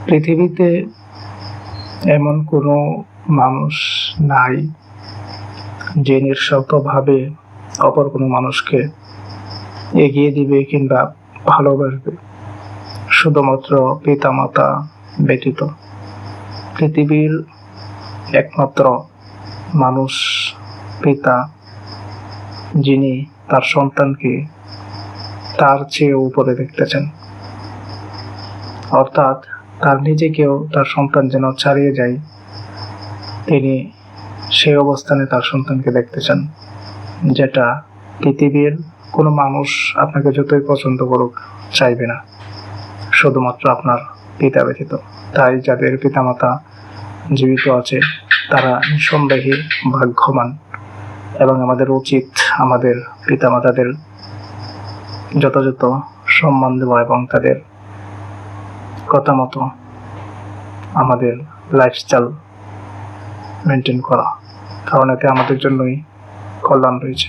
পৃথিবীতে এমন কোনো মানুষ নাই যে নিঃস্বার্থভাবে অপর কোনো মানুষকে এগিয়ে দিবে কিংবা ভালোবাসবে, শুধুমাত্র পিতামাতা ব্যতীত। পৃথিবীর একমাত্র মানুষ পিতা, যিনি তার সন্তানকে তার চেয়ে উপরে দেখতেছেন, অর্থাৎ তার নিজেকেও তার সন্তান যেন ছাড়িয়ে যায়, তিনি সেই অবস্থানে তার সন্তানকে দেখতে চান, যেটা পৃথিবীর কোনো মানুষ আপনাকে যতই পছন্দ করুক চাইবে না, শুধুমাত্র আপনার পিতা ব্যতীত। তাই যাদের পিতামাতা জীবিত আছে তারা নিঃসন্দেহে ভাগ্যবান, এবং আমাদের উচিত আমাদের পিতামাতাদের যথাযথ সম্মান দেওয়া এবং তাদের কথা মতো আমাদের লাইফস্টাইল মেনটেন করা, কারণ এতে আমাদের জন্যই কল্যাণ রয়েছে।